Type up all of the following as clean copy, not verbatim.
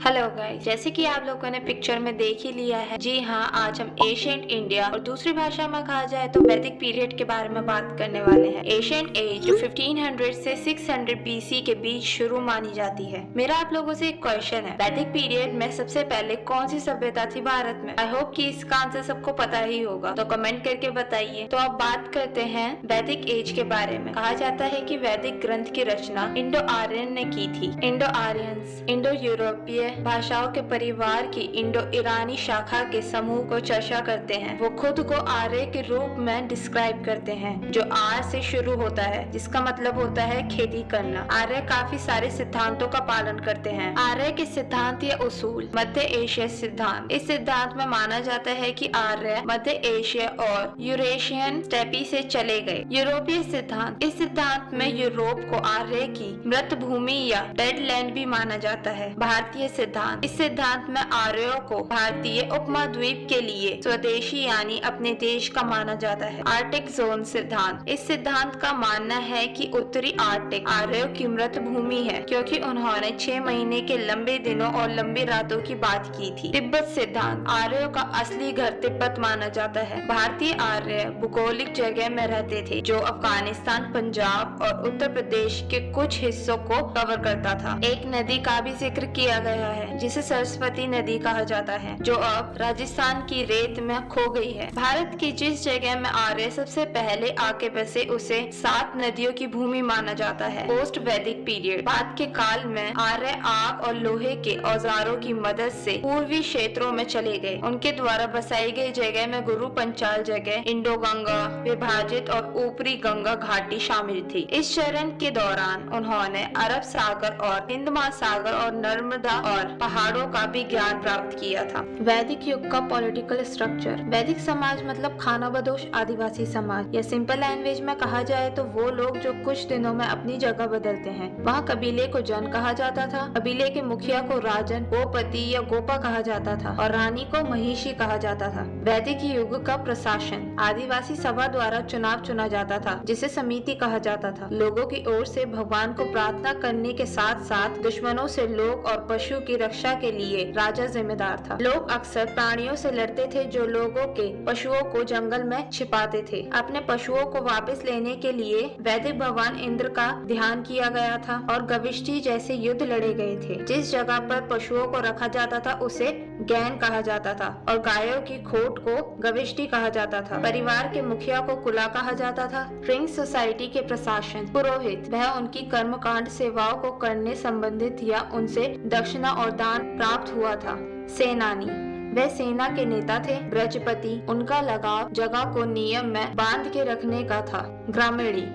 Hello guys, जैसे कि आप लोगों ने पिक्चर में देख ही लिया है। जी हाँ, आज हम एशियंट इंडिया और दूसरी भाषा में कहा जाए तो वैदिक पीरियड के बारे में बात करने वाले हैं। एशियंट एज जो 1500 से 600 बीसी के बीच शुरू मानी जाती है। मेरा आप लोगों से एक क्वेश्चन है, वैदिक पीरियड में सबसे पहले कौन सी सभ्यता थी भारत में? आई होप कि इसका आंसर सबको पता ही होगा, तो कमेंट करके बताइए। तो अब बात करते हैं वैदिक एज के बारे में। कहा जाता है कि वैदिक ग्रंथ की रचना इंडो आर्यन ने की थी। इंडो आर्यंस इंडो यूरोपीय भाषाओं के परिवार की इंडो ईरानी शाखा के समूह को चर्चा करते हैं। वो खुद को आर्य के रूप में डिस्क्राइब करते हैं, जो आर से शुरू होता है, जिसका मतलब होता है खेती करना। आर्य काफी सारे सिद्धांतों का पालन करते हैं। आर्य के सिद्धांत या उसूल मध्य एशिया सिद्धांत। इस सिद्धांत में माना जाता है कि आर्य मध्य एशिया और यूरेशियन स्टेपी से चले गए। यूरोपीय सिद्धांत। इस सिद्धांत में यूरोप को आर्य की मृत भूमि या डेड लैंड भी माना जाता है। भारतीय सिद्धांत। इस सिद्धांत में आर्यों को भारतीय उपमहाद्वीप के लिए स्वदेशी यानी अपने देश का माना जाता है। आर्टिक जोन सिद्धांत। इस सिद्धांत का मानना है कि उत्तरी आर्टिक आर्यों की मृत भूमि है, क्योंकि उन्होंने 6 महीने के लंबे दिनों और लंबी रातों की बात की थी। तिब्बत सिद्धांत। आर्यों का असली घर तिब्बत माना जाता है। भारतीय आर्य भूगोलिक जगह में रहते थे, जो अफगानिस्तान, पंजाब और उत्तर प्रदेश के कुछ हिस्सों को कवर करता था। एक नदी का भी जिक्र किया गया है, जिसे सरस्वती नदी कहा जाता है, जो अब राजस्थान की रेत में खो गई है। भारत की जिस जगह में आर्य सबसे पहले आके बसे, उसे 7 नदियों की भूमि माना जाता है। पोस्ट वैदिक पीरियड। बाद के काल में आर्य आग और लोहे के औजारों की मदद से पूर्वी क्षेत्रों में चले गए। उनके द्वारा बसाई गई जगह में गुरु पंचाल जगह, इंडो गंगा विभाजित और ऊपरी गंगा घाटी शामिल थी। इस चरण के दौरान उन्होंने अरब सागर और हिंद महासागर और नर्मदा और पहाड़ों का भी ज्ञान प्राप्त किया था। वैदिक युग का पॉलिटिकल स्ट्रक्चर। वैदिक समाज मतलब खानाबदोश आदिवासी समाज, या सिंपल लैंग्वेज में कहा जाए तो वो लोग जो कुछ दिनों में अपनी जगह बदलते हैं। वहाँ कबीले को जन कहा जाता था, कबीले के मुखिया को राजन, गोपति या गोपा कहा जाता था और रानी को महिषी कहा जाता था। वैदिक युग का प्रशासन। आदिवासी सभा द्वारा चुनाव चुना जाता था, जिसे समिति कहा जाता था। लोगों की ओर से भगवान को प्रार्थना करने के साथ साथ दुश्मनों से लोग और पशु की रक्षा के लिए राजा जिम्मेदार था। लोग अक्सर प्राणियों से लड़ते थे, जो लोगों के पशुओं को जंगल में छिपाते थे। अपने पशुओं को वापस लेने के लिए वैदिक भगवान इंद्र का ध्यान किया गया था और गविष्टि जैसे युद्ध लड़े गए थे। जिस जगह पर पशुओं को रखा जाता था उसे गैन कहा जाता था और गायों की खोट को गविष्टि कहा जाता था। परिवार के मुखिया को कुला कहा जाता था। रिंग सोसाइटी के प्रशासन। पुरोहित। वह उनकी कर्मकांड सेवाओं को करने संबंधित या उनसे दक्षिणा और दान प्राप्त हुआ था। सेनानी। वह सेना के नेता थे। ब्रजपति। उनका लगाव जगह को नियम में बांध के रखने का था। ग्रामीणी।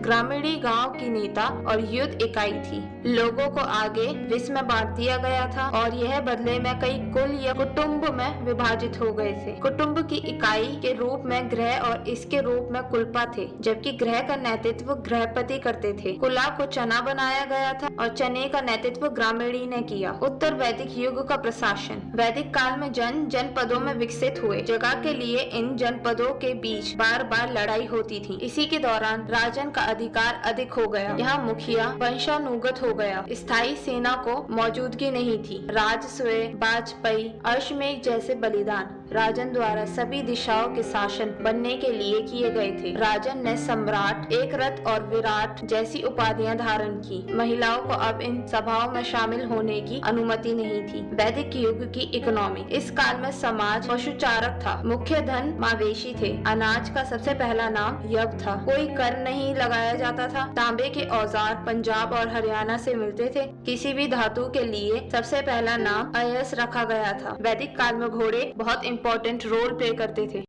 ग्रामीणी गांव की नेता और युद्ध इकाई थी। लोगों को आगे विश्व में बांट दिया गया था और यह बदले में कई कुल या कुटुंब में विभाजित हो गए थे। कुटुंब की इकाई के रूप में गृह और इसके रूप में कुलपा थे, जबकि गृह का नेतृत्व गृहपति करते थे। कुला को चना बनाया गया था और चने का नेतृत्व ग्रामीणी ने किया। उत्तर वैदिक युग का प्रशासन। वैदिक काल में जनपदों में विकसित हुए। जगह के लिए इन जनपदों के बीच बार बार लड़ाई होती थी। इसी के दौरान राजन का अधिकार अधिक हो गया। यहाँ मुखिया वंशानुगत हो गया। स्थायी सेना को मौजूदगी नहीं थी। राजस्व, वाजपेयी, अश्वमेध जैसे बलिदान राजन द्वारा सभी दिशाओं के शासन बनने के लिए किए गए थे। राजन ने सम्राट, एक रथ और विराट जैसी उपाधियां धारण की। महिलाओं को अब इन सभाओं में शामिल होने की अनुमति नहीं थी। वैदिक युग की इकोनॉमी। इस काल में समाज पशुचारक था। मुख्य धन मवेशी थे। अनाज का सबसे पहला नाम यव था। कोई कर नहीं लगाया जाता था। तांबे के औजार पंजाब और हरियाणा से मिलते थे। किसी भी धातु के लिए सबसे पहला नाम अयस रखा गया था। वैदिक काल में घोड़े बहुत इंपॉर्टेंट रोल प्ले करते थे।